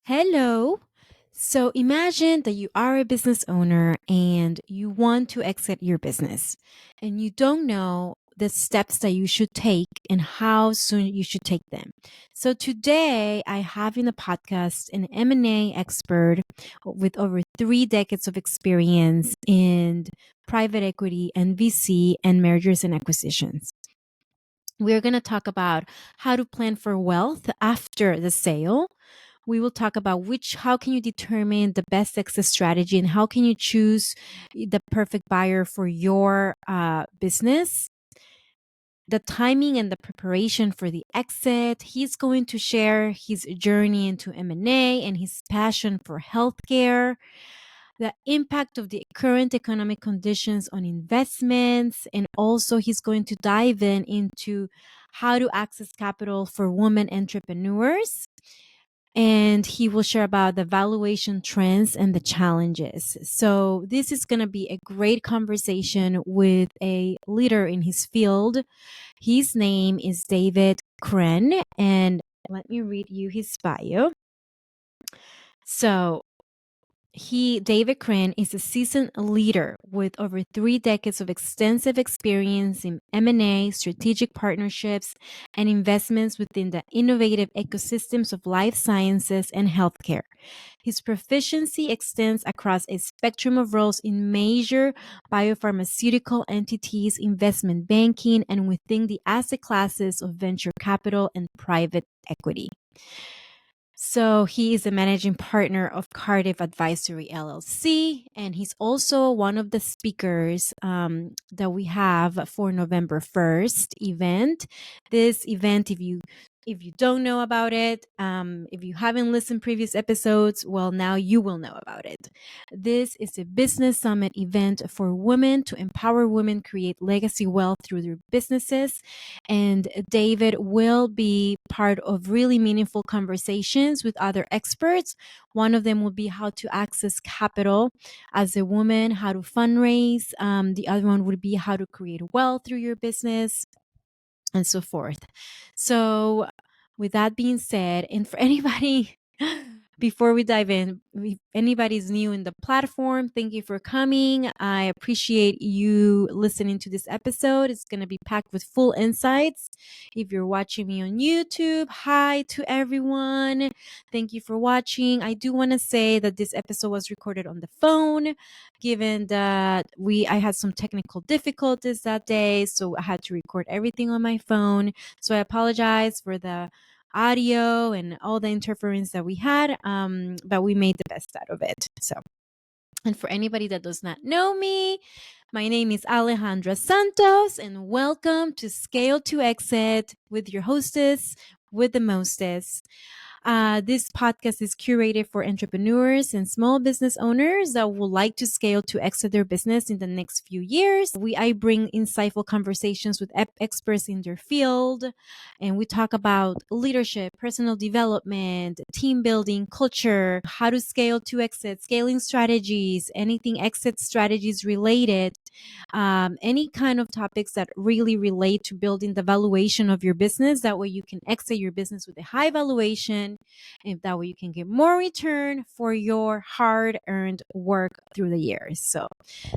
Hello. So imagine that you are a business owner and you want to exit your business and you don't know the steps that you should take and how soon you should take them. So today I have in the podcast an M&A expert with over 3 decades of experience in private equity and VC and mergers and acquisitions. We're going to talk about how to plan for wealth after the sale. We will talk about how can you determine the best exit strategy and how can you choose the perfect buyer for your business, the timing and the preparation for the exit. He's going to share his journey into M&A and his passion for healthcare, the impact of the current economic conditions on investments, and also he's going to dive into how to access capital for women entrepreneurs, and he will share about the valuation trends and the challenges. So this is going to be a great conversation with a leader in his field. His name is David Crean, and let me read you his bio. So David Crean is a seasoned leader with over 3 decades of extensive experience in M&A, strategic partnerships, and investments within the innovative ecosystems of life sciences and healthcare. His proficiency extends across a spectrum of roles in major biopharmaceutical entities, investment banking, and within the asset classes of venture capital and private equity. So he is a managing partner of Cardiff Advisory LLC, and he's also one of the speakers that we have for November 1st event. This event, if you don't know about it, if you haven't listened previous episodes, well, now you will know about it. This is a business summit event for women to empower women create legacy wealth through their businesses. And David will be part of really meaningful conversations with other experts. One of them will be how to access capital as a woman, how to fundraise. The other one would be how to create wealth through your business, and so forth. So, with that being said, and for anybody, before we dive in, if anybody's new in the platform, thank you for coming. I appreciate you listening to this episode. It's going to be packed with full insights. If you're watching me on YouTube, hi to everyone. Thank you for watching. I do want to say that this episode was recorded on the phone, given that I had some technical difficulties that day, so I had to record everything on my phone. So I apologize for the audio and all the interference that we had, but we made the best out of it. So, and for anybody that does not know me, my name is Alejandra Santos, and welcome to Scale to Exit with your hostess with the mostest. This podcast is curated for entrepreneurs and small business owners that would like to scale to exit their business in the next few years. I bring insightful conversations with experts in their field, and we talk about leadership, personal development, team building, culture, how to scale to exit, scaling strategies, anything exit strategies related, any kind of topics that really relate to building the valuation of your business. That way you can exit your business with a high valuation, and that way you can get more return for your hard earned work through the years. So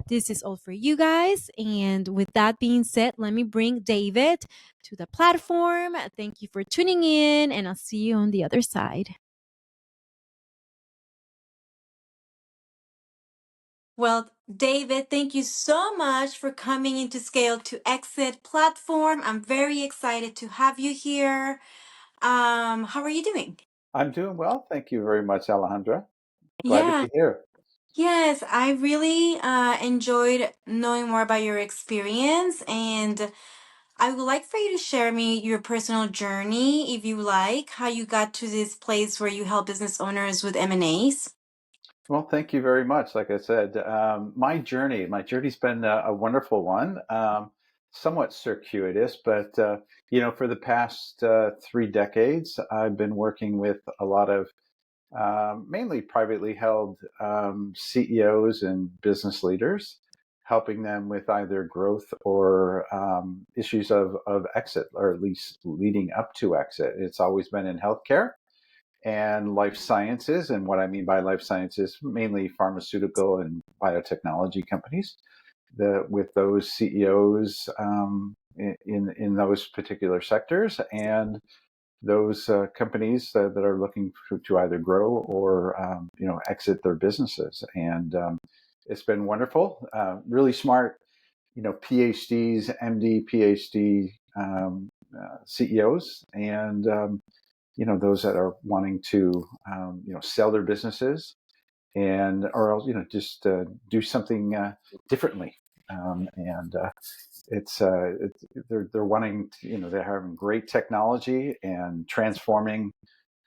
this is all for you guys. And with that being said, let me bring David to the platform. Thank you for tuning in, and I'll see you on the other side. Well, David, thank you so much for coming into Scale to Exit platform. I'm very excited to have you here. How are you doing? I'm doing well. Thank you very much, Alejandra. Glad to Yeah, be here. yes, I really enjoyed knowing more about your experience, and I would like for you to share me your personal journey, if you like, how you got to this place where you help business owners with M&As. Well, thank you very much. Like I said, my journey's been a wonderful one, somewhat circuitous, but for the past 3 decades, I've been working with a lot of mainly privately held CEOs and business leaders, helping them with either growth or issues of exit, or at least leading up to exit. It's always been in healthcare. and life sciences. And what I mean by life sciences, mainly pharmaceutical and biotechnology companies. With those CEOs in those particular sectors, and those companies that are looking to either grow or exit their businesses. And it's been wonderful. Really smart, PhDs, MD, PhD CEOs, and those that are wanting to sell their businesses, and or else just do something differently. And they're wanting to, they're having great technology and transforming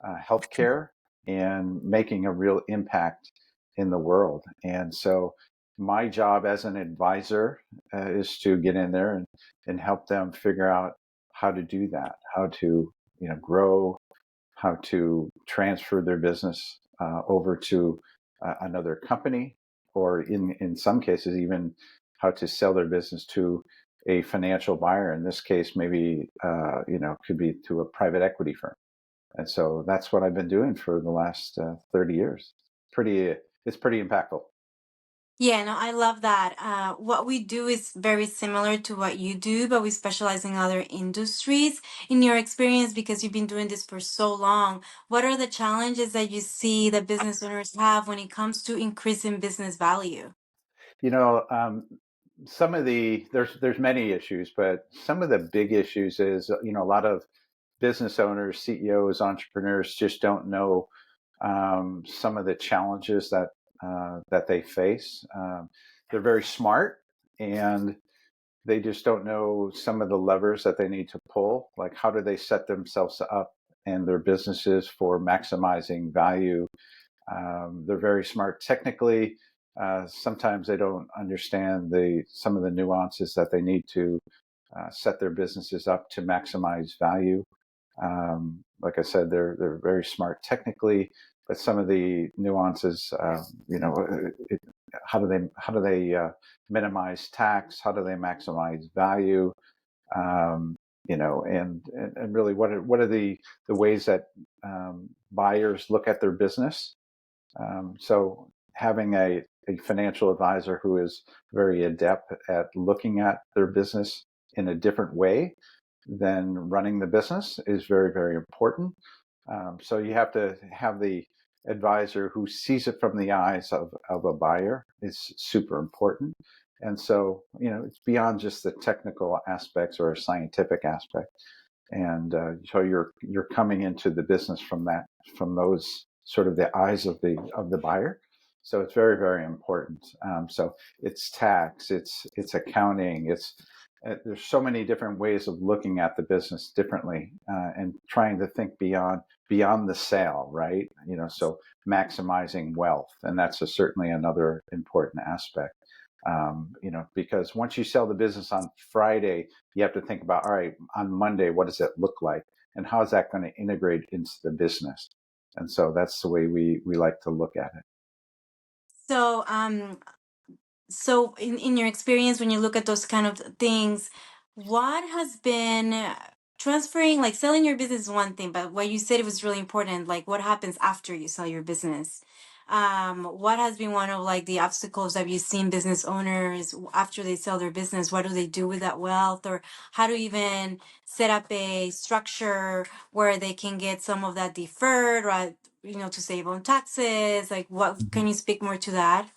healthcare and making a real impact in the world. And so my job as an advisor is to get in there and help them figure out how to do that, how to grow, how to transfer their business over to another company, or in some cases even how to sell their business to a financial buyer. In this case, maybe could be to a private equity firm. And so that's what I've been doing for the last 30 years. It's pretty impactful. Yeah, no, I love that. What we do is very similar to what you do, but we specialize in other industries. In your experience, because you've been doing this for so long, what are the challenges that you see that business owners have when it comes to increasing business value? You know, some of there's many issues, but some of the big issues is a lot of business owners, CEOs, entrepreneurs just don't know some of the challenges that they face. They're very smart, and they just don't know some of the levers that they need to pull. Like, how do they set themselves up and their businesses for maximizing value? They're very smart technically. Sometimes they don't understand some of the nuances that they need to set their businesses up to maximize value. Like I said, they're very smart technically, but some of the nuances, how do they minimize tax? How do they maximize value? And really, what are the ways that buyers look at their business? So having a financial advisor who is very adept at looking at their business in a different way than running the business is very, very important. So you have to have the advisor who sees it from the eyes of a buyer is super important. And so, it's beyond just the technical aspects or a scientific aspect. And so you're coming into the business from those sort of the eyes of the buyer. So it's very, very important. So it's tax, it's accounting, there's so many different ways of looking at the business differently, and trying to think beyond the sale, right? So maximizing wealth, and that's certainly another important aspect. Because once you sell the business on Friday, you have to think about, all right, on Monday, what does it look like, and how is that going to integrate into the business? And so that's the way we like to look at it. So, in your experience, when you look at those kind of things, what has been transferring, like selling your business is one thing, but what you said it was really important, like what happens after you sell your business? What has been one of like the obstacles that you've seen business owners after they sell their business? What do they do with that wealth, or how to even set up a structure where they can get some of that deferred, right? To save on taxes. Like, what Mhm. can you speak more to that?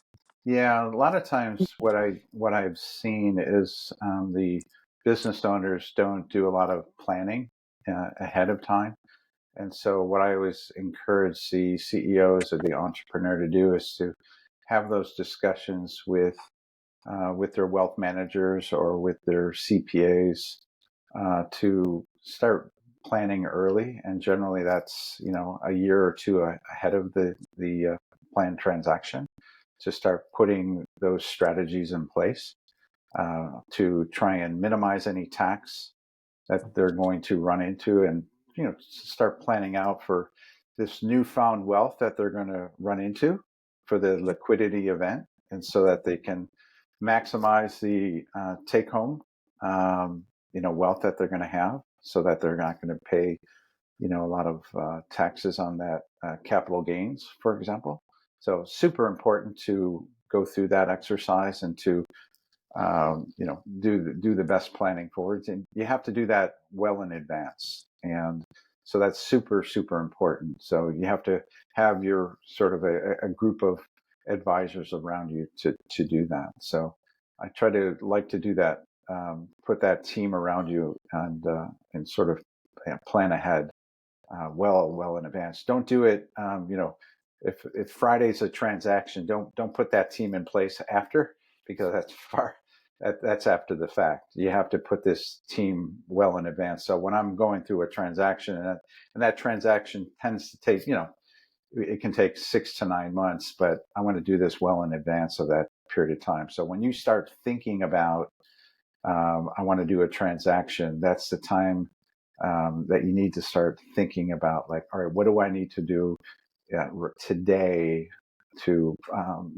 Yeah, a lot of times what I've seen is the business owners don't do a lot of planning ahead of time. And so what I always encourage the CEOs or the entrepreneur to do is to have those discussions with their wealth managers or with their CPAs, to start planning early. And generally that's, a year or two ahead of the planned transaction, to start putting those strategies in place to try and minimize any tax that they're going to run into, and start planning out for this newfound wealth that they're going to run into for the liquidity event, and so that they can maximize the take home wealth that they're going to have, so that they're not going to pay a lot of taxes on that capital gains, for example. So super important to go through that exercise and to do the best planning forwards, and you have to do that well in advance. And so that's super, super important. So you have to have your sort of a group of advisors around you to do that. So I try to like to do that, put that team around you and sort of plan ahead well in advance. Don't do it, if Friday's a transaction, don't put that team in place after, because that's after the fact. You have to put this team well in advance. So when I'm going through a transaction, and that transaction tends to take, it can take 6 to 9 months, but I want to do this well in advance of that period of time. So when you start thinking about, I want to do a transaction, that's the time that you need to start thinking about, like, all right, what do I need to do today to,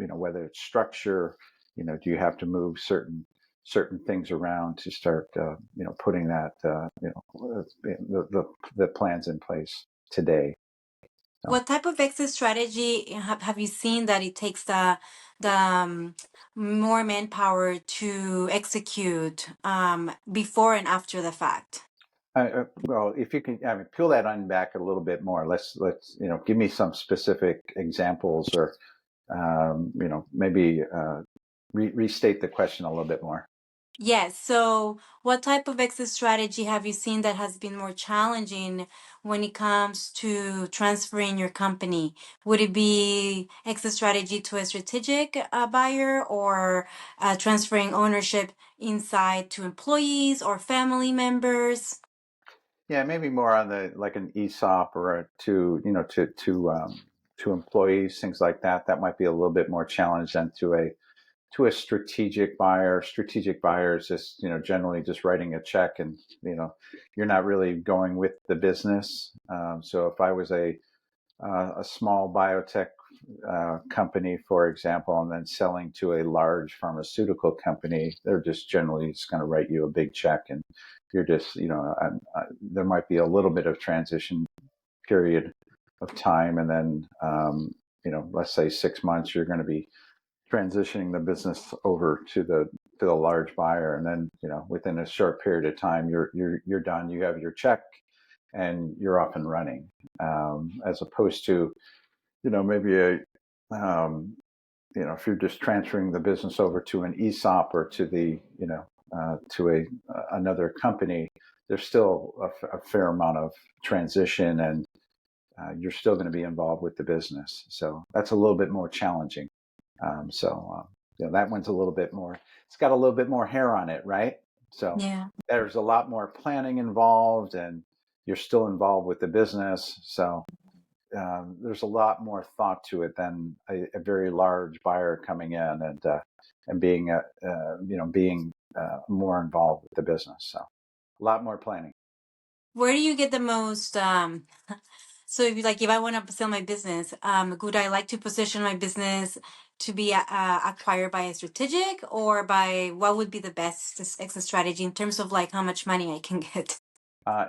whether it's structure, do you have to move certain things around to start, putting that, the plans in place today. So, What type of exit strategy have you seen that it takes the more manpower to execute before and after the fact? well, if you can, peel that onion back a little bit more. Let's give me some specific examples, or maybe restate the question a little bit more. Yes. So, what type of exit strategy have you seen that has been more challenging when it comes to transferring your company? Would it be exit strategy to a strategic buyer, or transferring ownership inside to employees or family members? Yeah, maybe more on the, like, an ESOP, or to employees, things like that. That might be a little bit more challenged than to a strategic buyer. Strategic buyer is just, generally just writing a check, and you're not really going with the business. So if I was a small biotech company, for example, and then selling to a large pharmaceutical company, they're just generally just going to write you a big check, and you're just, there might be a little bit of transition period of time, and then, let's say 6 months, you're going to be transitioning the business over to the large buyer, and then, within a short period of time, you're done. You have your check, and you're up and running, as opposed to, maybe if you're just transferring the business over to an ESOP, or to another company, there's still a fair amount of transition, and you're still going to be involved with the business. So that's a little bit more challenging. That one's a little bit more, it's got a little bit more hair on it, right? So Yeah. there's a lot more planning involved, and you're still involved with the business. So there's a lot more thought to it than a very large buyer coming in and being more involved with the business. So a lot more planning. Where do you get the most? So if I want to sell my business, would I like to position my business to be acquired by a strategic, or by what would be the best exit strategy in terms of like how much money I can get?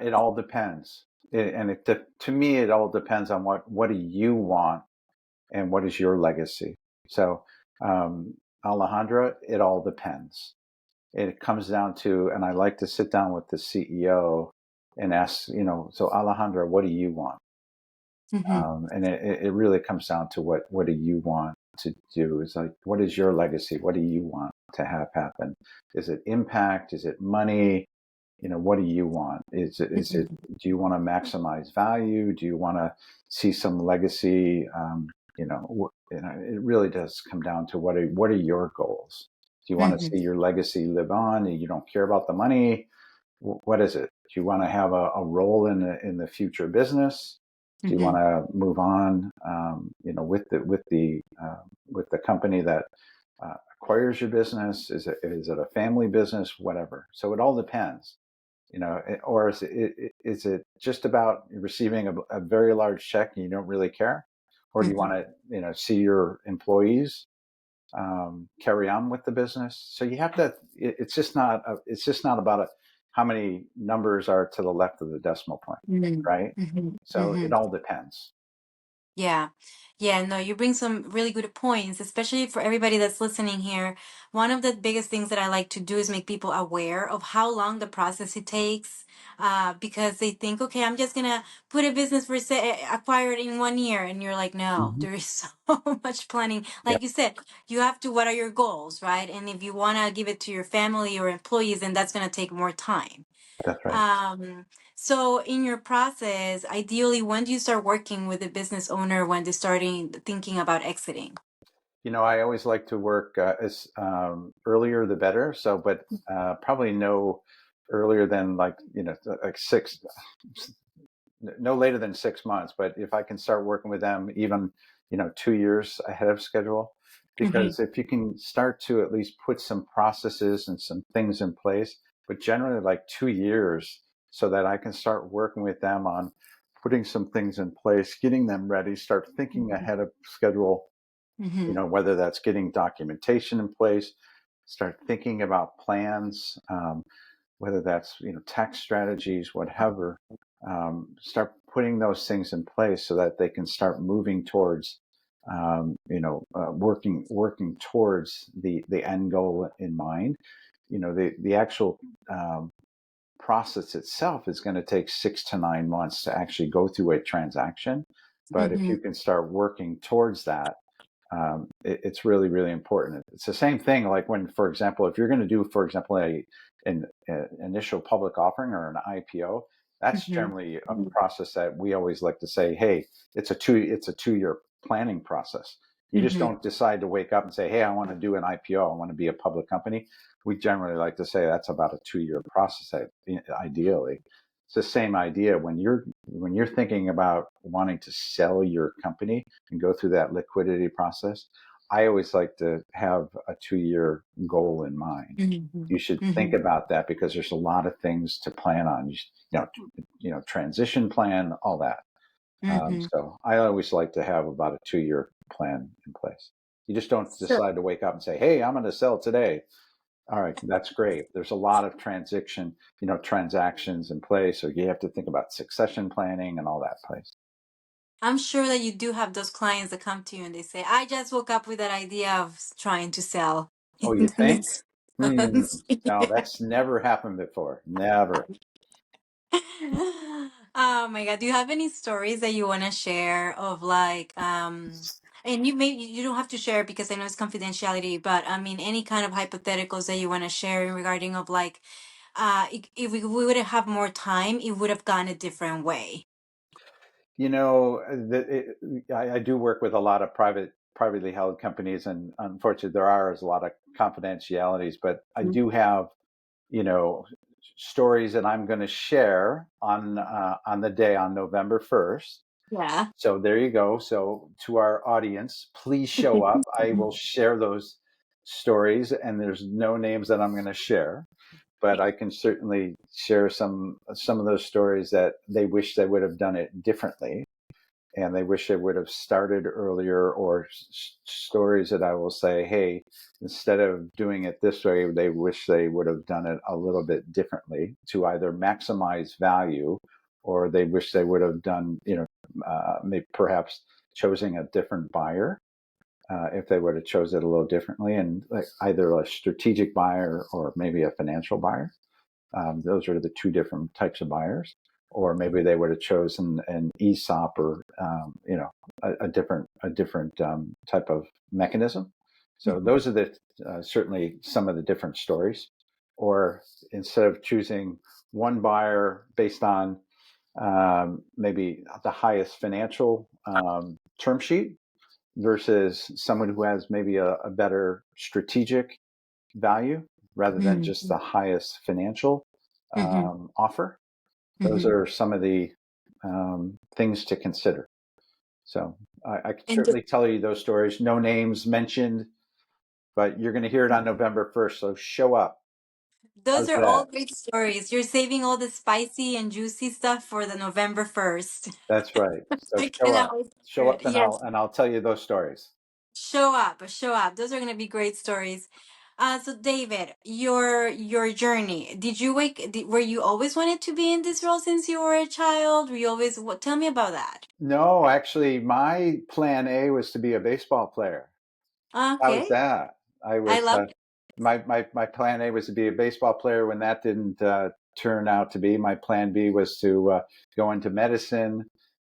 It all depends. To me, it all depends on what do you want, and what is your legacy. So, Alejandra, it all depends. It comes down to, and I like to sit down with the CEO and ask, so Alejandra, what do you want? Mm-hmm. And it really comes down to what do you want to do? It's like, what is your legacy? What do you want to have happen? Is it impact? Is it money? What do you want? Do you want to maximize value? Do you want to see some legacy? It really does come down to what are your goals? Do you want to Mm-hmm. see your legacy live on, and you don't care about the money? What is it? Do you want to have a role in the future business? Do you Mm-hmm. want to move on, with the company that acquires your business? Is it a family business? Whatever. So it all depends, or is it just about receiving a very large check and you don't really care, or do you Mm-hmm. want to, see your employees carry on with the business? So you have to. It's just not about it. how many numbers are to the left of the decimal point, right? So it all depends. Yeah. Yeah, no, you bring some really good points, especially for everybody that's listening here. One of the biggest things that I like to do is make people aware of how long the process it takes, because they think, okay, I'm just gonna put a business for acquire it in 1 year, and you're like, no, Hmm. there is so much planning. Yep, Like you said, you have to. What are your goals, right? And if you want to give it to your family or employees, then that's gonna take more time. that's right. Um, so in your process, ideally, when do you start working with a business owner when they're starting thinking about exiting? I always like to work as earlier the better. So, but probably no earlier than like no later than 6 months. But if I can start working with them even 2 years ahead of schedule, Mm-hmm. because if you can start to at least put some processes and some things in place, but generally like 2 years, so that I can start working with them on putting some things in place, getting them ready, start thinking ahead of schedule, Mm-hmm. whether that's getting documentation in place, start thinking about plans, whether that's tax strategies, whatever. Start putting those things in place so that they can start moving towards, working towards the end goal in mind. The actual process itself is going to take 6 to 9 months to actually go through a transaction. But if Mm-hmm. you can start working towards that, it's really, really important. It's the same thing like when, for example, if you're going to do, for example, an initial public offering or an IPO, that's Mm-hmm. generally a process that we always like to say, hey, it's a 2-year planning process. You just Mm-hmm. don't decide to wake up and say, hey, I want to do an IPO. I want to be a public company. We generally like to say that's about a 2-year process, ideally. It's the same idea when you're thinking about wanting to sell your company and go through that liquidity process. I always like to have a 2-year goal in mind. Mm-hmm. You should think Mm-hmm. about that because there's a lot of things to plan on. Transition plan, all that. Mm-hmm. So I always like to have about a 2-year plan in place. You just don't So decide to wake up and say, "Hey, I'm going to sell today." All right, that's great. There's a lot of transactions in place, so you have to think about succession planning and all that place. I'm sure that you do have those clients that come to you and they say, I just woke up with that idea of trying to sell. Oh, you And then think? it's Hmm. No, that's never happened before. Never. Oh my God. Do you have any stories that you want to share of like, and you don't have to share because I know it's confidentiality, but I mean, any kind of hypotheticals that you want to share regarding of like, if we would have more time, it would have gone a different way. I do work with a lot of privately held companies, and unfortunately, there's a lot of confidentialities. But I do have, you know, stories that I'm going to share on the day on November 1st. Yeah. So there you go. So to our audience, please show up. I will share those stories, and there's no names that I'm going to share, but I can certainly share some of those stories that they wish they would have done it differently, and they wish they would have started earlier, or stories that I will say, hey, instead of doing it this way, they wish they would have done it a little bit differently to either maximize value, or they wish they would have done, maybe perhaps choosing a different buyer, if they would have chose it a little differently, and like either a strategic buyer or maybe a financial buyer. Those are the two different types of buyers. Or maybe they would have chosen an ESOP, or a different type of mechanism. So those are the certainly some of the different stories. Or instead of choosing one buyer based on maybe the highest financial term sheet versus someone who has maybe a better strategic value rather than just Mm-hmm. the highest financial Mm-hmm. offer. Those Mm-hmm. are some of the things to consider. So I can And certainly tell you those stories. No names mentioned, but you're going to hear it on November 1st. So show up. those How's are all that? great stories. You're saving all the spicy and juicy stuff for the November 1st. That's right. So I show cannot up. wait to Show hear it. up, and Yes. I'll tell you those stories. Show up. Show up. Those are going to be great stories. So David, your journey. Were you always wanted to be in this role since you were a child? Were you always what? Tell me about that. No, actually, my plan A was to be a baseball player. How's Okay, that? I I was love it. my plan A was to be a baseball player. When that didn't turn out to be, my plan B was to go into medicine.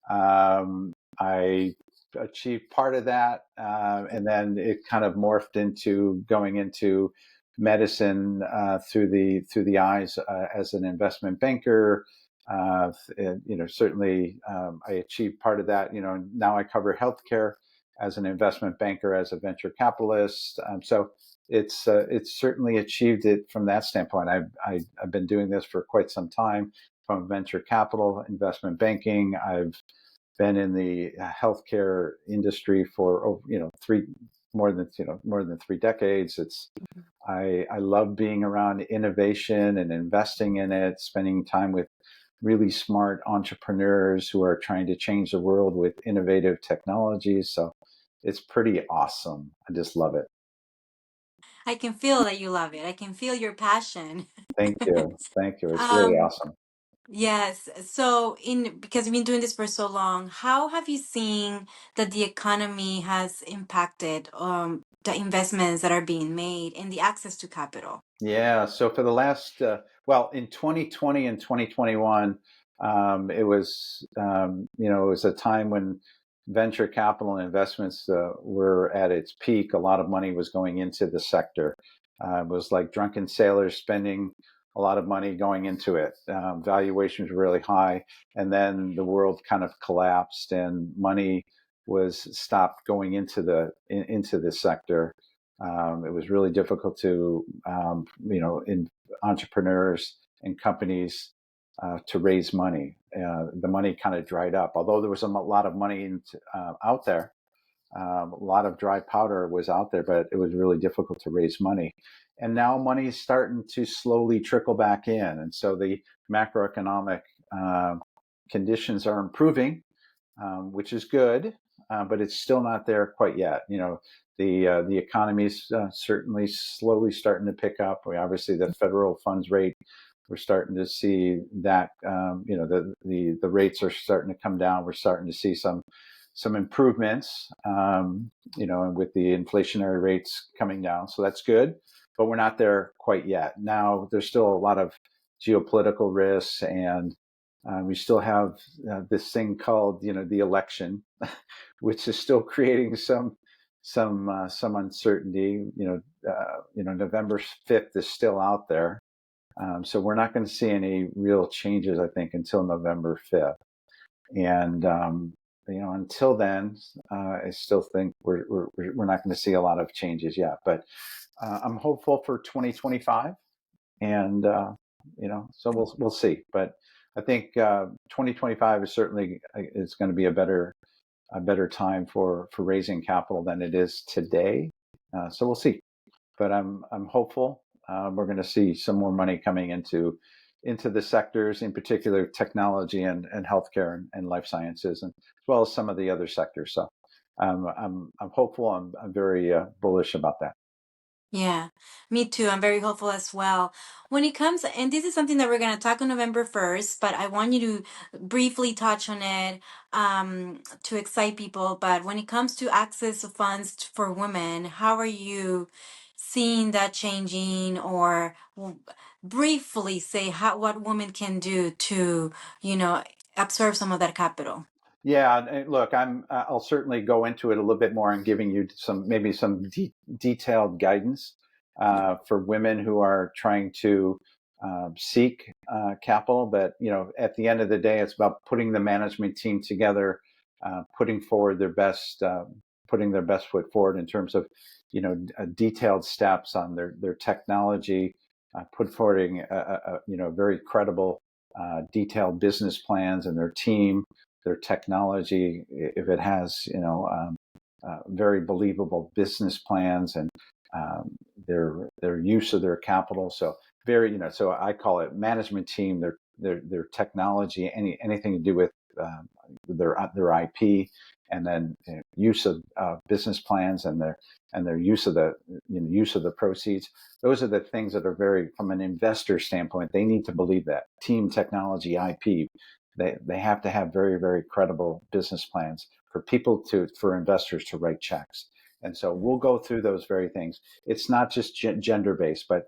I achieved part of that, and then it kind of morphed into going into medicine through the eyes as an investment banker. Certainly, I achieved part of that. Now I cover healthcare as an investment banker, as a venture capitalist. So it's certainly achieved it from that standpoint. I've been doing this for quite some time, from venture capital, investment banking. I've been in the healthcare industry for more than 3 decades. I love being around innovation and investing in it, spending time with really smart entrepreneurs who are trying to change the world with innovative technologies. So it's pretty awesome. I just love it. I can feel that you love it. I can feel your passion. Thank you. Thank you. It's really Um, awesome. yes. So in because you've been doing this for so long, how have you seen that the economy has impacted the investments that are being made and the access to capital? Yeah. So for the last, in 2020 and 2021, it was a time when venture capital and investments were at its peak. A lot of money was going into the sector. It was like drunken sailors spending a lot of money going into it. Valuations were really high, and then the world kind of collapsed, and money was stopped going into the sector. It was really difficult to, in entrepreneurs and companies to raise money. The money kind of dried up, although there was a lot of money out there. A lot of dry powder was out there, but it was really difficult to raise money. And now money is starting to slowly trickle back in. And so the macroeconomic conditions are improving, which is good, but it's still not there quite yet. The economy is certainly slowly starting to pick up. We obviously the federal funds rate. We're starting to see that the rates are starting to come down. We're starting to see some improvements, and with the inflationary rates coming down, so that's good. But we're not there quite yet. Now there's still a lot of geopolitical risks, and we still have this thing called, the election, which is still creating some uncertainty. November 5th is still out there, so we're not going to see any real changes, I think, until November 5th. And until then, I still think we're not going to see a lot of changes yet. But I'm hopeful for 2025, and so we'll see. But I think 2025 is going to be a better time for raising capital than it is today. So we'll see. But I'm hopeful. We're going to see some more money coming into the sectors, in particular technology and healthcare and life sciences, and as well as some of the other sectors. So I'm hopeful. I'm very bullish about that. Yeah, me too. I'm very hopeful as well. When it comes, and this is something that we're going to talk on November 1st, but I want you to briefly touch on it to excite people. But when it comes to access to funds for women, how are you seeing that changing, or briefly say what women can do to, you know, absorb some of that capital? Yeah, look, I'll certainly go into it a little bit more and giving you maybe some detailed guidance for women who are trying to seek capital. But at the end of the day, it's about putting the management team together, putting forward putting their best foot forward in terms of detailed steps on their technology, put forwarding very credible, detailed business plans, and their team, their technology, if it has very believable business plans, and their use of their capital. So so I call it management team, their technology, anything to do with their IP, and then use of business plans and their use of the use of the proceeds. Those are the things that are very, from an investor standpoint, they need to believe that team, technology, IP. They have to have very, very credible business plans for investors to write checks. And so we'll go through those very things. It's not just gender based, but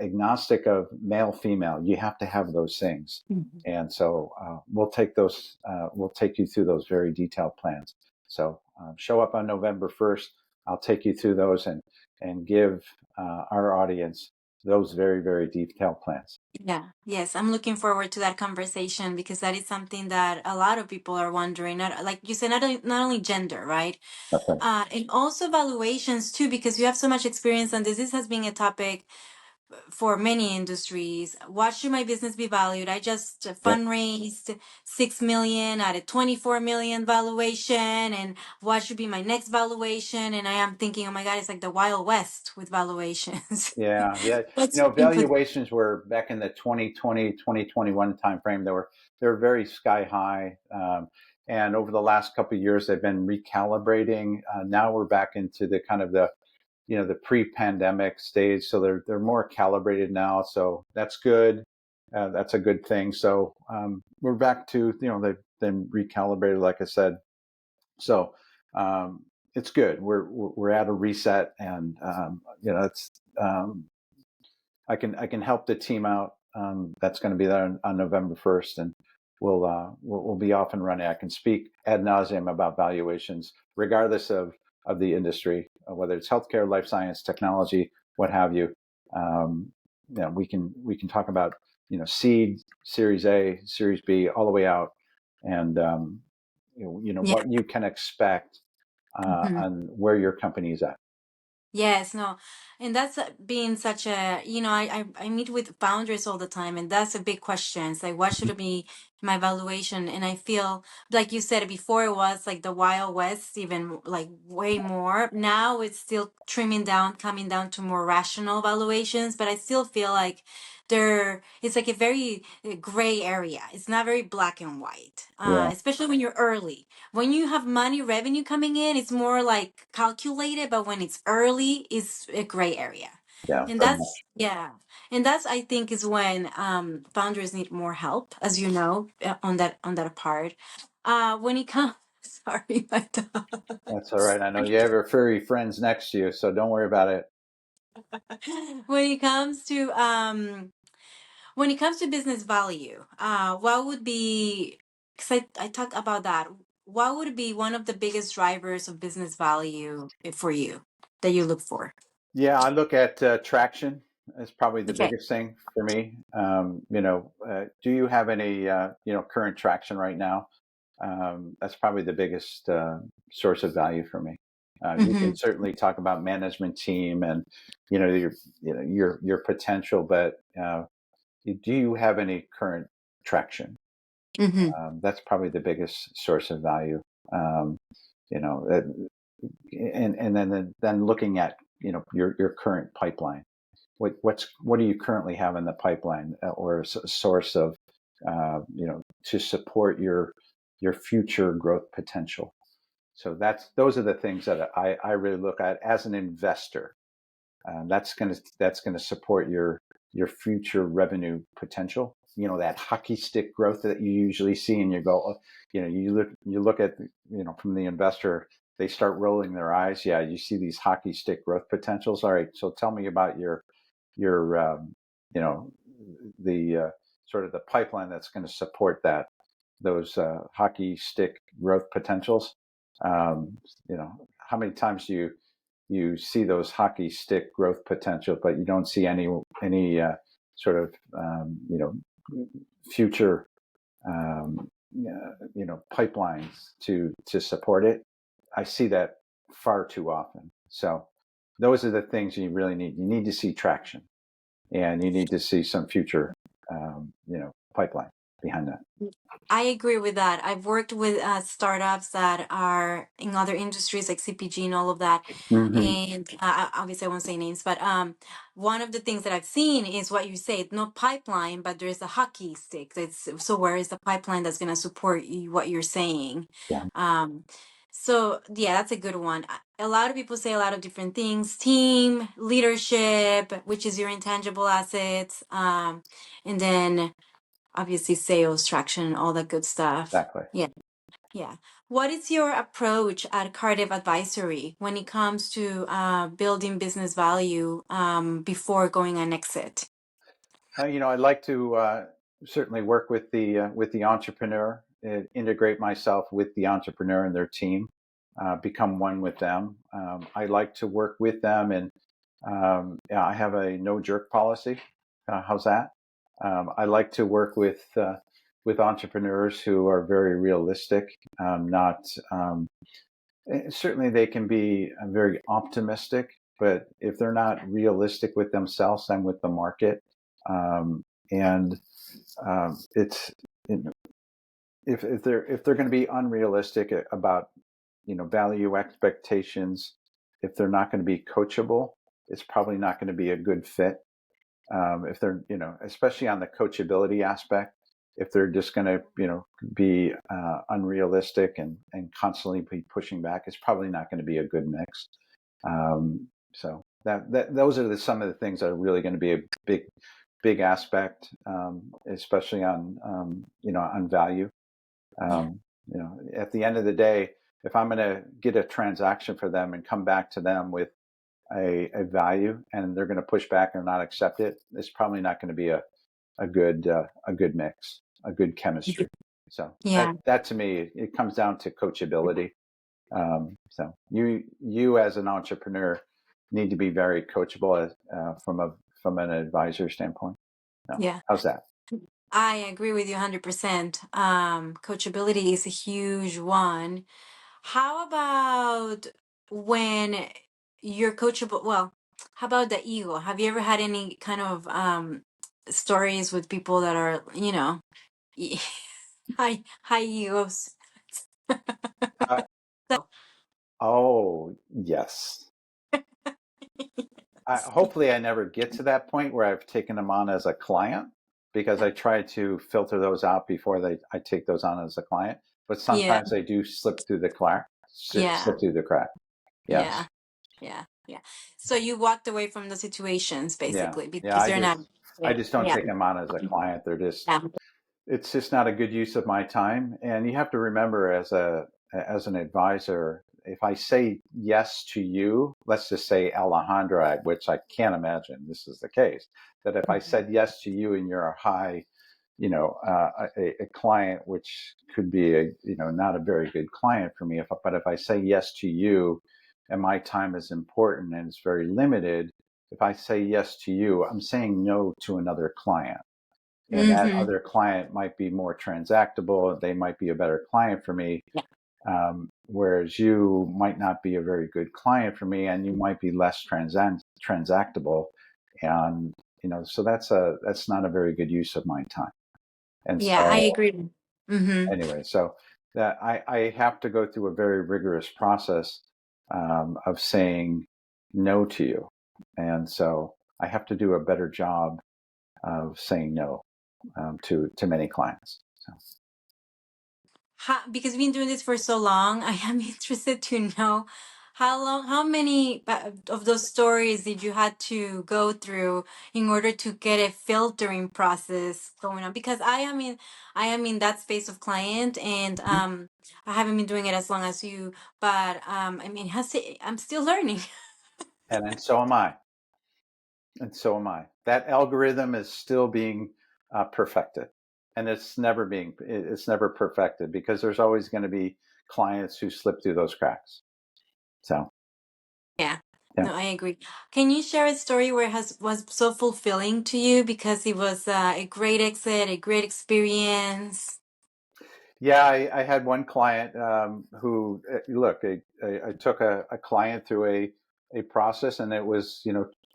agnostic of male, female. You have to have those things. Mhm. And so we'll take those. We'll take you through those very detailed plans. So show up on November 1st. I'll take you through those and give our audience those very, very detailed plans. Yeah, yes, I'm looking forward to that conversation because that is something that a lot of people are wondering. Not, like you said, not only gender, right? That's right. And also valuations too, because you have so much experience on this. This has been a topic for many industries. What should my business be valued? I just Yep. fundraised 6 million at a 24 million valuation, and what should be my next valuation? And I am thinking, oh my God, it's like the Wild West with valuations. Yeah, yeah. What's your input? Valuations were back in the 2020, 2021 timeframe. They were very sky high. And over the last couple of years, they've been recalibrating. Now we're back into the kind of the pre-pandemic stage. So they're more calibrated now. So that's good. That's a good thing. So we're back to, they've been recalibrated, like I said. So it's good. We're at a reset, and it's I can help the team out. That's going to be there on November 1st, and we'll be off and running. I can speak ad nauseum about valuations, regardless of the industry, whether it's healthcare, life science, technology, what have you. We can talk about seed, Series A, Series B, all the way out, and Yeah. what you can expect Mhm. on where your company is at. Yes, no, and that's being such a, I meet with founders all the time, and that's a big question. It's like, what should be my valuation? And I feel, like you said before, it was like the Wild West, even like way more. Now it's still trimming down, coming down to more rational valuations, but I still feel like it's like a very gray area. It's not very black and white, Yeah, especially when you're early. When you have money revenue coming in, it's more like calculated, but when it's early, it's a gray area. yeah, And very much. that's, yeah. And that's, I think, is when founders need more help, as you know, on that part. When it comes, sorry, my dog. That's all right. I know you have your furry friends next to you, so don't worry about it. When it comes to business value, what would be, because I talked about that, what would be one of the biggest drivers of business value for you that you look for? Yeah, I look at traction as probably the Okay. biggest thing for me. Do you have any current traction right now? That's probably the biggest source of value for me. You Mm-hmm. can certainly talk about management team and your potential, but do you have any current traction? Mm-hmm. That's probably the biggest source of value. Um, you know, uh, and then looking at your current pipeline. What do you currently have in the pipeline, or a source of to support your future growth potential? So those are the things that I really look at as an investor. That's gonna support your future revenue potential. That hockey stick growth that you usually see, and you go, you look at from the investor, they start rolling their eyes. Yeah, you see these hockey stick growth potentials. All right, so tell me about your you know the sort of the pipeline that's going to support those hockey stick growth potentials. Um, how many times do you see those hockey stick growth potential, but you don't see any sort of future pipelines to support it. I see that far too often. So those are the things you really need. You need to see traction, and you need to see some future pipeline. behind that. I agree with that. I've worked with startups that are in other industries like CPG and all of that. Mm-hmm. And obviously, I won't say names, but one of the things that I've seen is what you say, no pipeline, but there's a hockey stick. So where is the pipeline that's going to support you, what you're saying? Yeah, Um, so yeah, that's a good one. A lot of people say a lot of different things: team, leadership, which is your intangible assets, and then obviously sales, traction, all that good stuff. exactly. Yeah. Yeah. What is your approach at Cardiff Advisory when it comes to building business value before going on exit? I'd like to certainly work with the entrepreneur, integrate myself with the entrepreneur and their team, become one with them. I like to work with them, and yeah, I have a no jerk policy. How's that? I like to work with entrepreneurs who are very realistic, not certainly they can be very optimistic, but if they're not realistic with themselves and with the market, and it's you know, if they're going to be unrealistic about value expectations, if they're not going to be coachable, it's probably not going to be a good fit. If they're especially on the coachability aspect, if they're just going to be unrealistic and constantly be pushing back, it's probably not going to be a good mix. So that those are some of the things that are really going to be a big aspect, especially on on value. Yeah. At the end of the day, if I'm going to get a transaction for them and come back to them with a value and they're going to push back or not accept it, it's probably not going to be a good mix, a good chemistry. So Yeah. that to me, it comes down to coachability. So you as an entrepreneur need to be very coachable from an advisor standpoint. No, Yeah. how's that? I agree with you 100%. Coachability is a huge one. How about when you're coachable? Well, how about the ego? Have you ever had any kind of stories with people that are, high egos? Uh, So, oh yes. Hopefully, I never get to that point where I've taken them on as a client, because I try to filter those out before I take those on as a client. But yeah, sometimes they do slip through the crack. yeah, Slip through the crack. yeah, Yes. yeah, yeah. So you walked away from the situations Yeah. basically Yeah. because they're not. I Yeah, just don't yeah, take them on as a client. yeah. It's just not a good use of my time. And you have to remember, as an advisor, if I say yes to you, let's just say Alejandra, which I can't imagine this is the case, that if I said yes to you and you're a high, a client, which could be not a very good client for me, but if I say yes to you and my time is important and it's very limited, if I say yes to you, I'm saying no to another client, and that Mm-hmm. other client might be more transactable. They might be a better client for me, Yeah, whereas you might not be a very good client for me, and you might be less transactable, and so that's not a very good use of my time. And yeah, I so agree. Mm-hmm. anyway, so that I have to go through a very rigorous process of saying no to you, and so I have to do a better job of saying no to many clients. So. Because we've been doing this for so long, I am interested to know how many of those stories did you had to go through in order to get a filtering process going on? Because I am in that space of client, and I haven't been doing it as long as you, but I'm still learning. And so am I. And so am I. That algorithm is still being perfected, and it's never perfected, because there's always going to be clients who slip through those cracks. So Yeah. yeah. No, I agree. Can you share a story where it was so fulfilling to you because it was a great exit, a great experience? Yeah, I had one client who, look, I took a client through a process, and it was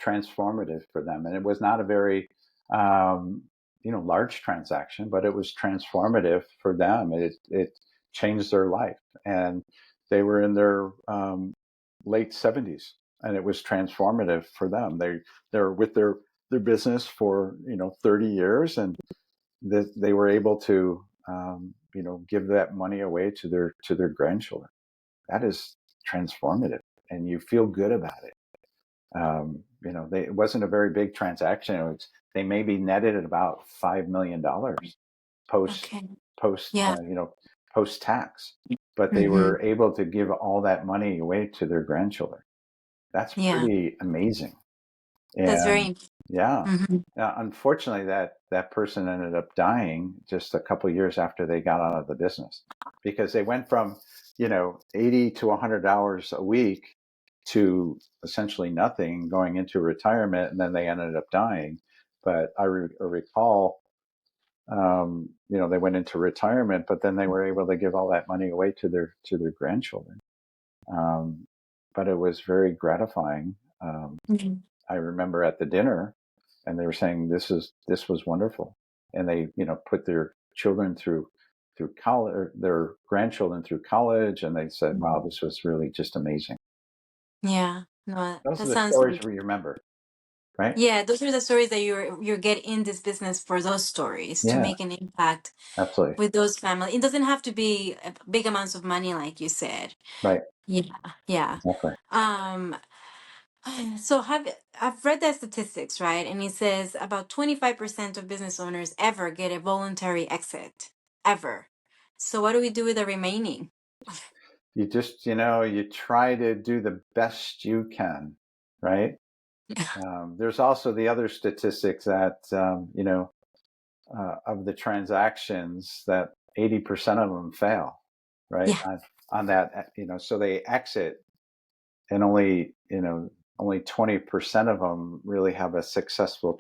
transformative for them, and it was not a very, um, large transaction, but it was transformative for them. It changed their life, and they were in their late 70s, and it was transformative for them. They were with their business for 30 years, and they were able to give that money away to their grandchildren. That is transformative, and you feel good about it. It wasn't a very big transaction. They maybe netted at about $5 million post Okay. post Yeah. post tax, but they Mm-hmm. were able to give all that money away to their grandchildren. That's Yeah. pretty amazing. That's And very. yeah, Mm-hmm. unfortunately, that person ended up dying just a couple of years after they got out of the business, because they went from 80 to $100 a week to essentially nothing going into retirement, and then they ended up dying. But I recall, they went into retirement, but then they were able to give all that money away to their grandchildren. Um, but it was very gratifying. Mm-hmm. I remember at the dinner, and they were saying this was wonderful, and they put their children through college, or their grandchildren through college, and they said, "Wow, this was really just amazing." Yeah. No, Those that are the sounds stories like. we remember, right? Yeah, those are the stories that you're getting in this business for those stories to Yeah, make an impact absolutely. with those families. It doesn't have to be big amounts of money, like you said. Right, Yeah, yeah. exactly. Um, so I've read the statistics, right? And it says about 25% of business owners ever get a voluntary exit, ever. So what do we do with the remaining? You just you try to do the best you can, right? There's also the other statistics that of the transactions, that 80% of them fail, right? Yeah. On that, so they exit, and only 20% of them really have a successful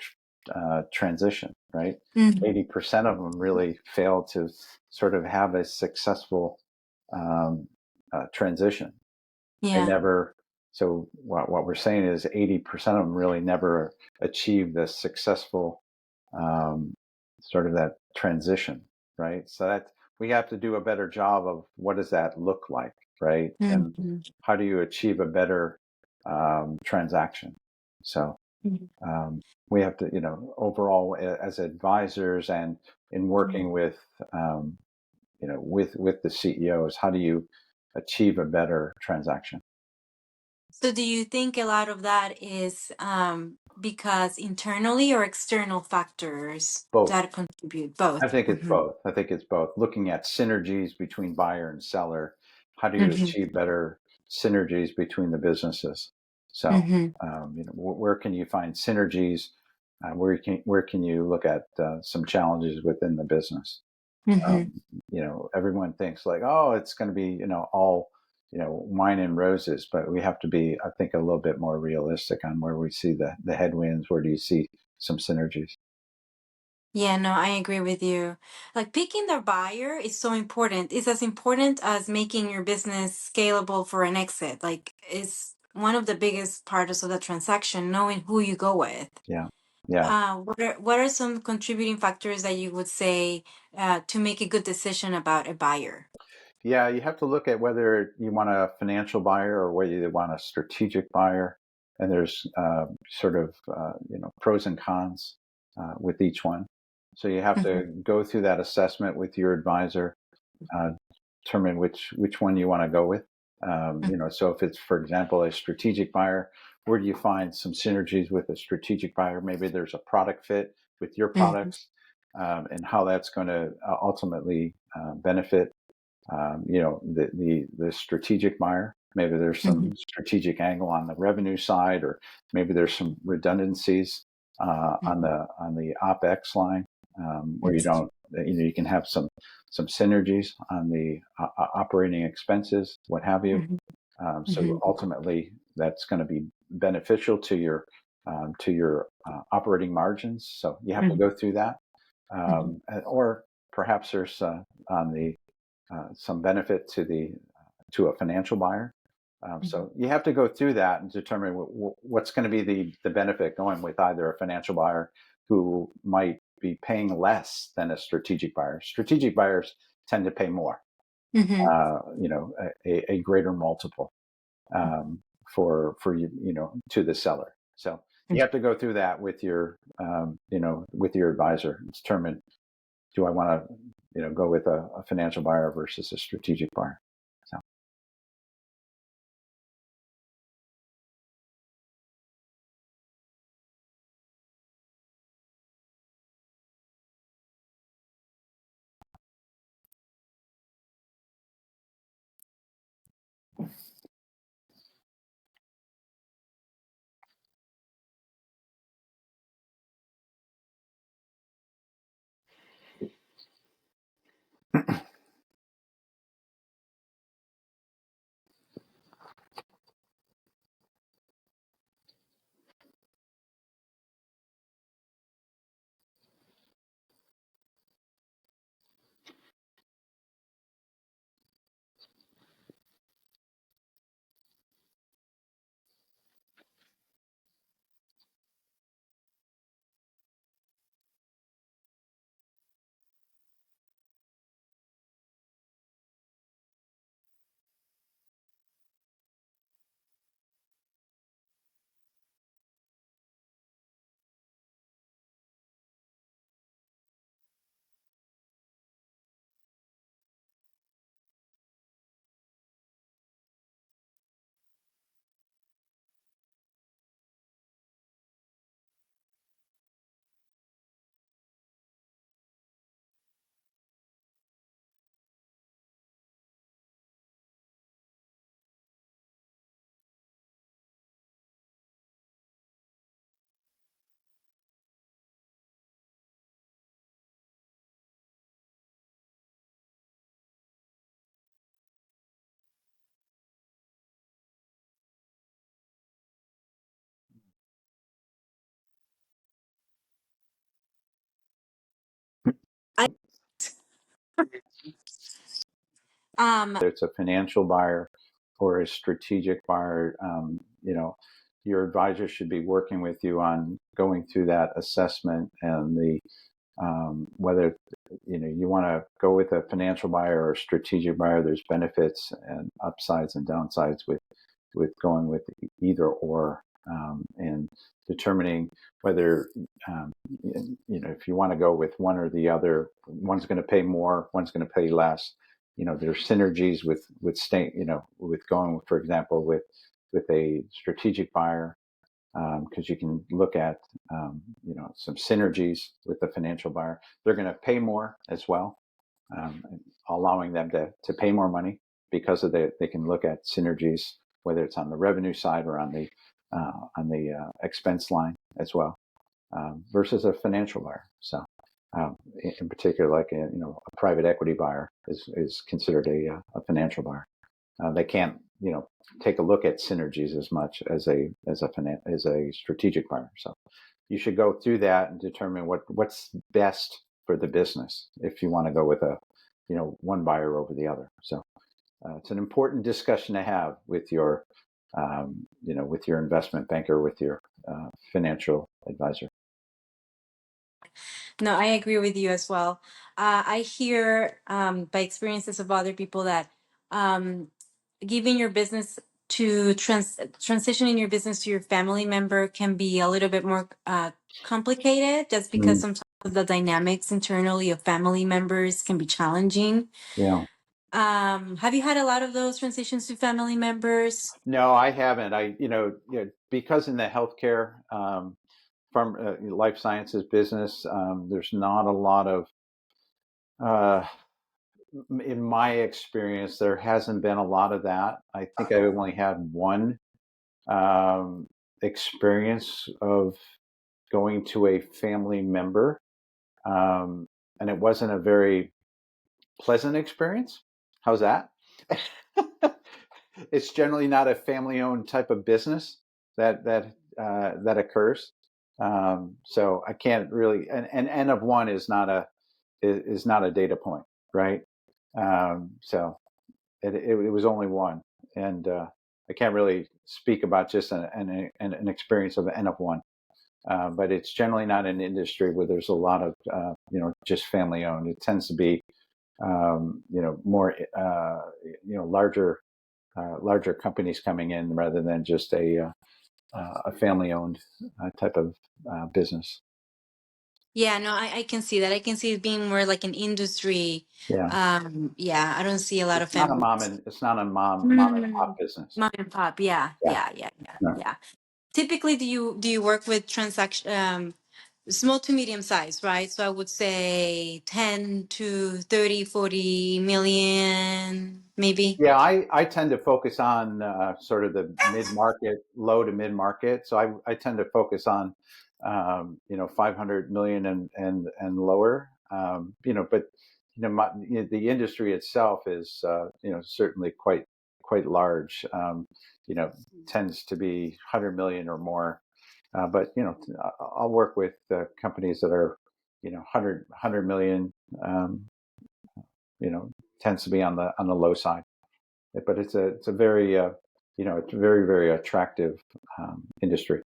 transition, right? Mhm. 80% of them really fail to sort of have a successful um, transition. They Yeah. never. So what we're saying is 80% of them really never achieve the successful um, sort of that transition, right? So that we have to do a better job of what does that look like, right? And Mhm. how do you achieve a better transaction? So Mhm. um, we have to, overall as advisors and in working with, with the CEOs, how do you achieve a better transaction? So do you think a lot of that is because internally or external factors Both. that contribute? Both. I think it's Mm-hmm. both. I think it's both. Looking at synergies between buyer and seller. How do you Mm-hmm. achieve better synergies between the businesses? So, Mm-hmm. where can you find synergies? Where can you look at some challenges within the business? Mm-hmm. Everyone thinks like, oh, it's going to be all wine and roses, but we have to be, I think, a little bit more realistic on where we see the headwinds. Where do you see some synergies? Yeah, no, I agree with you. Like picking the buyer is so important. It's as important as making your business scalable for an exit. Like it's one of the biggest parts of the transaction, knowing who you go with. Yeah, yeah. What are some contributing factors that you would say to make a good decision about a buyer? Yeah, you have to look at whether you want a financial buyer or whether you want a strategic buyer, and there's sort of pros and cons with each one. So you have Mm-hmm. to go through that assessment with your advisor, uh, determine which one you want to go with. So if it's, for example, a strategic buyer, where do you find some synergies with a strategic buyer? Maybe there's a product fit with your Mm-hmm. products, and how that's going to ultimately benefit the strategic buyer. Maybe there's Mm-hmm. some strategic angle on the revenue side, or maybe there's some redundancies on the OpEx line, where you can have some synergies on the operating expenses, what have you. So Mm-hmm. ultimately, that's going to be beneficial to your operating margins. So you have to go through that, Mm-hmm. or perhaps there's on the some benefit to a financial buyer. So you have to go through that and determine what's going to be the benefit going with either a financial buyer who might be paying less than a strategic buyer. Strategic buyers tend to pay more, Mm-hmm. a greater multiple for to the seller. So you have to go through that with your with your advisor and determine, do I want to go with a financial buyer versus a strategic buyer. So. I Whether it's a financial buyer or a strategic buyer, your advisor should be working with you on going through that assessment and the whether you want to go with a financial buyer or a strategic buyer. There's benefits and upsides and downsides with going with either or, and determining whether if you want to go with one or the other. One's going to pay more, one's going to pay less. There's synergies with staying, with going, for example, with a strategic buyer, because you can look at some synergies with the financial buyer. They're going to pay more as well, allowing them to pay more money because of they can look at synergies, whether it's on the revenue side or on the expense line as well, versus a financial buyer. So in particular, like a private equity buyer is considered a financial buyer. They can't take a look at synergies as much as a strategic buyer. So you should go through that and determine what's best for the business if you want to go with one buyer over the other. So it's an important discussion to have with your with your investment banker, with your financial advisor. No, I agree with you as well. I hear by experiences of other people that um, giving your business to transitioning your business to your family member can be a little bit more complicated, just because Mm, sometimes the dynamics internally of family members can be challenging. yeah. Have you had a lot of those transitions to family members? No, I haven't. Because in the healthcare, life sciences business, there's not a lot of, uh, in my experience, there hasn't been a lot of that. I think I only had one um, experience of going to a family member, and it wasn't a very pleasant experience. How's that? It's generally not a family-owned type of business that occurs. So I can't really, and N of one is not a data point, right? So it was only one, and I can't really speak about just an experience of N of one. but it's generally not an industry where there's a lot of just family owned. It tends to be more larger companies coming in rather than just a family owned type of business. Yeah, no, I can see that. I can see it being more like an industry. Yeah, Yeah, I don't see a lot of families. it's not a mom and pop Mm. business. Mom and pop, yeah, Yeah, yeah, yeah, yeah, no. yeah. Typically, do you work with transaction small to medium size, right? So I would say 10 to 30, 40 million, maybe. Yeah, I tend to focus on sort of the mid market, low to mid market. So I tend to focus on 500 million and lower. But the industry itself is certainly quite large. Tends to be 100 million or more. But I'll work with companies that are 100 million. Um, Tends to be on the low side, but it's a very it's a very very attractive industry.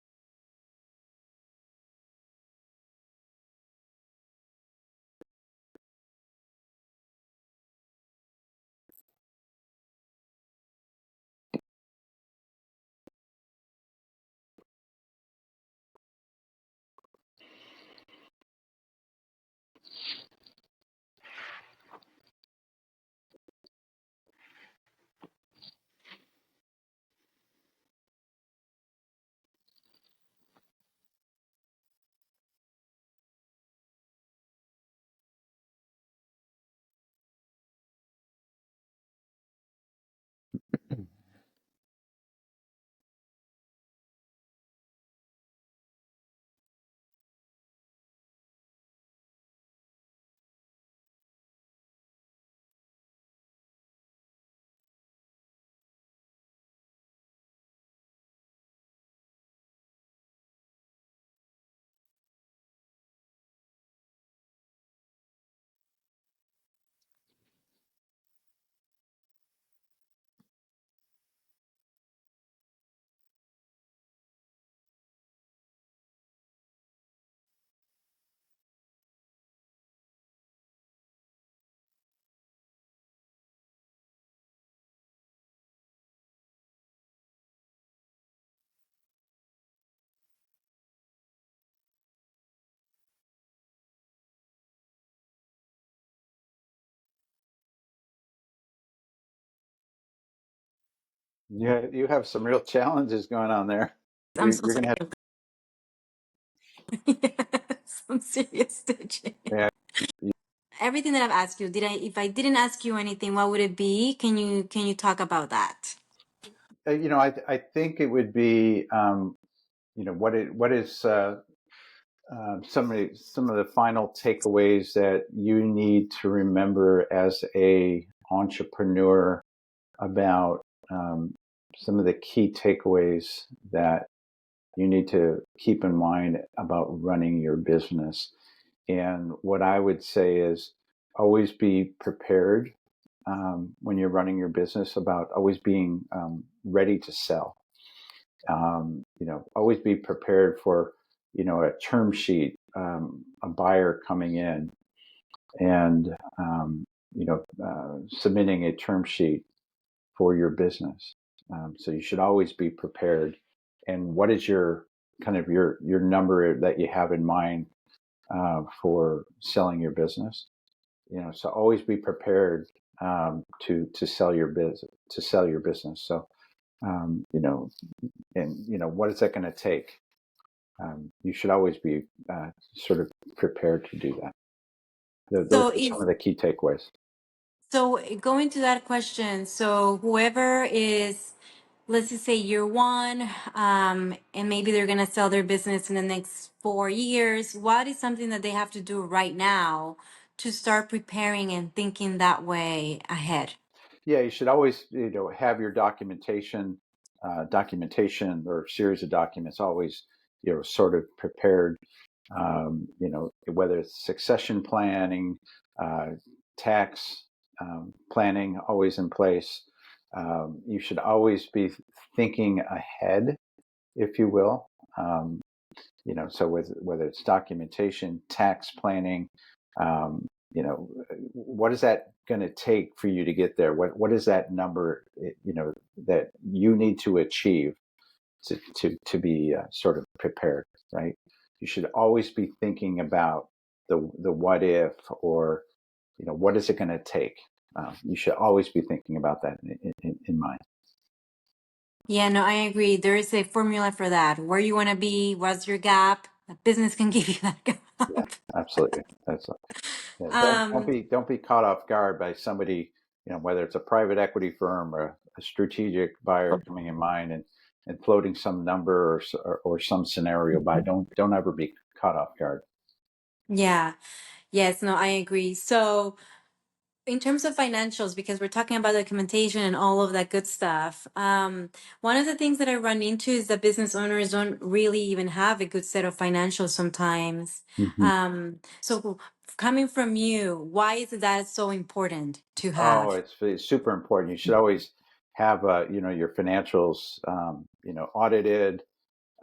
Yeah, you have some real challenges going on there. I'm so You're sorry. gonna have Some serious stitching. yeah, Everything that I've asked you, if I didn't ask you anything, what would it be? Can you talk about that? I think it would be what is some of the final takeaways that you need to remember as a entrepreneur about some of the key takeaways that you need to keep in mind about running your business. And what I would say is always be prepared when you're running your business, about always being ready to sell. Always be prepared for a term sheet, a buyer coming in and submitting a term sheet for your business. So you should always be prepared. And what is your kind of your number that you have in mind for selling your business? So always be prepared to sell your business. So what is that going to take? You should always be sort of prepared to do that. Those So are some is of the key takeaways. so going to that question. So whoever is, let's just say year one, and maybe they're gonna sell their business in the next 4 years. What is something that they have to do right now to start preparing and thinking that way ahead? Yeah, you should always have your documentation or series of documents always sort of prepared. Whether it's succession planning, tax planning, always in place. You should always be thinking ahead, if you will. So whether it's documentation, tax planning, um, what is that going to take for you to get there? What is that number, that you need to achieve to be sort of prepared, right? You should always be thinking about the what if, or what is it going to take. You should always be thinking about that in mind. Yeah, no, I agree. There is a formula for that. Where you want to be, what's your gap? A business can give you that Yeah, gap. absolutely. That's Yeah, don't Um, be caught off guard by somebody, whether it's a private equity firm or a strategic buyer coming in mind and floating some number or some scenario by. Don't ever be caught off guard. yeah, yes, no, I agree. So, in terms of financials, because we're talking about documentation and all of that good stuff, one of the things that I run into is that business owners don't really even have a good set of financials sometimes. Hmm. So, coming from you, why is that so important to Oh, have? it's super important. You should always have your financials audited.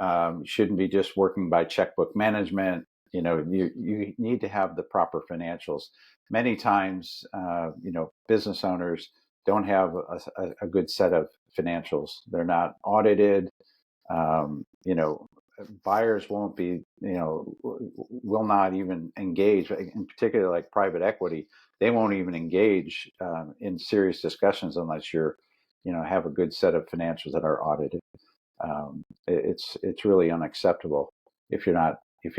You shouldn't be just working by checkbook management. You need to have the proper financials. Many times, business owners don't have a good set of financials. They're not audited. Um, you know, Buyers won't be, will not even engage. In particular, like private equity, they won't even engage in serious discussions unless have a good set of financials that are audited. It's really unacceptable if you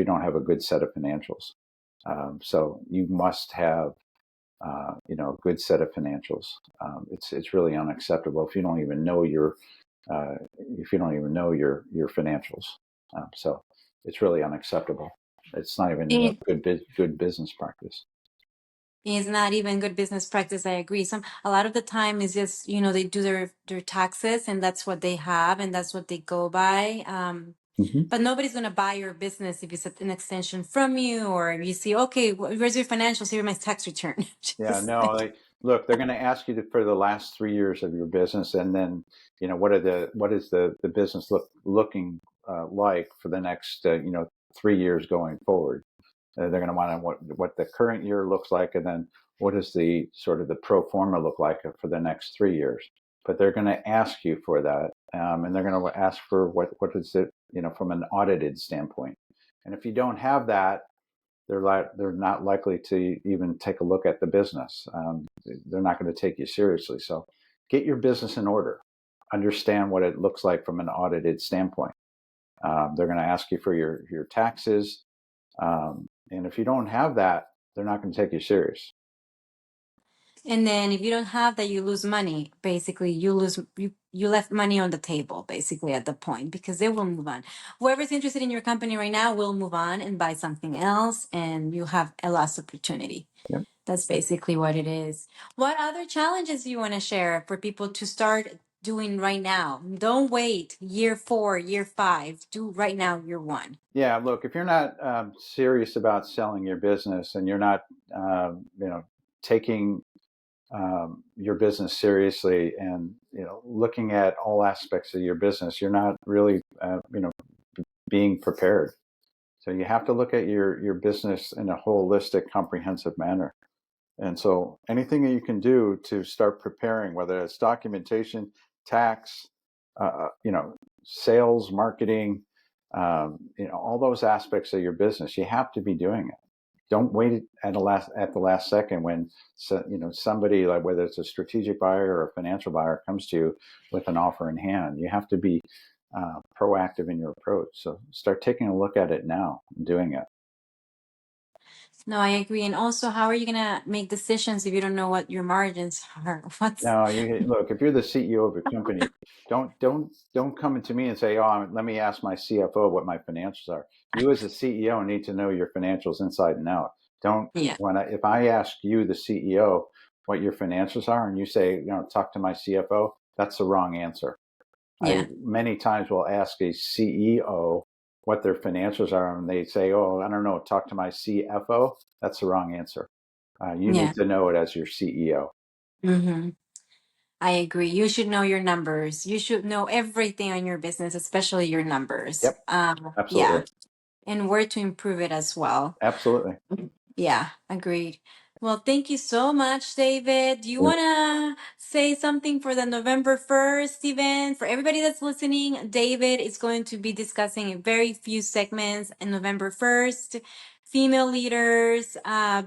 don't have a good set of financials. So you must have a good set of financials. It's really unacceptable uh, if you don't even know your financials. So it's really unacceptable. It's not even good business practice. It's not even good business practice. I agree. A lot of the time is just, they do their taxes and that's what they have and that's what they go by. Hmm. But nobody's going to buy your business if it's an extension from you or if you see, okay, where's your financials? Here's my tax return. Yeah, Just no, like, look, they're going to ask you for the last 3 years of your business, and then what is the business looking like for the next 3 years going forward. They're going to want to what the current year looks like, and then what is the sort of the pro forma look like for the next 3 years. But they're going to ask you for that, and they're going to ask for what is it from an audited standpoint. And if you don't have that, they're not likely to even take a look at the business. They're not going to take you seriously. So get your business in order. Understand what it looks like from an audited standpoint. They're going to ask you for your taxes, and if you don't have that, they're not going to take you serious. and then if you don't have that, you lose money. Basically, you left money on the table, basically, at the point, because they will move on. Whoever's interested in your company right now will move on and buy something else, and you have a lost opportunity. Yep. That's basically what it is. What other challenges do you want to share for people to start doing right now? Don't wait year 4, year 5. Do right now, year 1. Yeah. Look, if you're not serious about selling your business, and you're not, taking your business seriously, and looking at all aspects of your business, you're not really being prepared. So you have to look at your business in a holistic, comprehensive manner. And so anything that you can do to start preparing, whether it's documentation, tax, sales, marketing, all those aspects of your business, you have to be doing it. Don't wait at the last second when somebody, like whether it's a strategic buyer or a financial buyer, comes to you with an offer in hand. You have to be proactive in your approach. So start taking a look at it now and doing it. No, I agree. And also, how are you gonna make decisions if you don't know what your margins are? What's Now, look, if you're the CEO of a company, don't come to me and say, "Oh, let me ask my CFO what my financials are." You as a CEO need to know your financials inside and out. Don't Yeah, if I ask you, the CEO, what your financials are, and you say, talk to my CFO, that's the wrong answer. I yeah, many times will ask a CEO what their financials are, and they say, "Oh, I don't know, talk to my CFO." That's the wrong answer. You yeah. need to know it as your CEO. Mm-hmm. I agree. You should know your numbers. You should know everything on your business, especially your numbers. Yep, absolutely. Yeah, and where to improve it as well. Absolutely. Yeah, agreed. Well, thank you so much, David. Do you want to say something for the November 1st event? For everybody that's listening, David is going to be discussing a very few segments in November 1st. Female leaders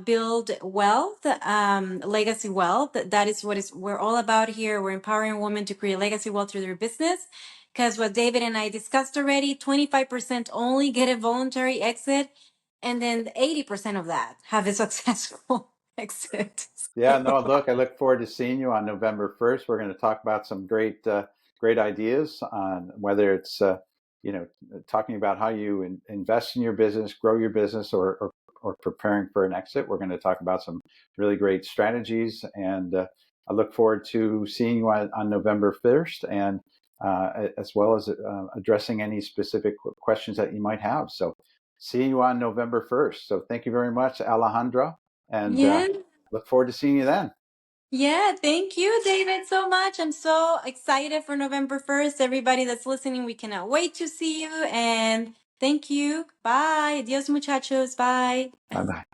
build wealth, legacy wealth. That is what we're all about here. We're empowering women to create legacy wealth through their business. Because what David and I discussed already, 25% only get a voluntary exit, and then 80% of that have a successful exit. Yeah, no, look, I look forward to seeing you on November 1st. We're going to talk about some great ideas on whether it's, talking about how you invest in your business, grow your business, or preparing for an exit. We're going to talk about some really great strategies. And I look forward to seeing you on November 1st, and as well as addressing any specific questions that you might have. So seeing you on November 1st. So thank you very much, Alejandra. And Yeah. look forward to seeing you then. Yeah, thank you, David, so much. I'm so excited for November 1st. Everybody that's listening, we cannot wait to see you. And thank you. Bye. Adios, muchachos. Bye. Bye bye.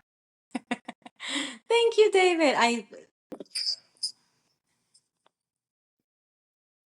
Thank you, David.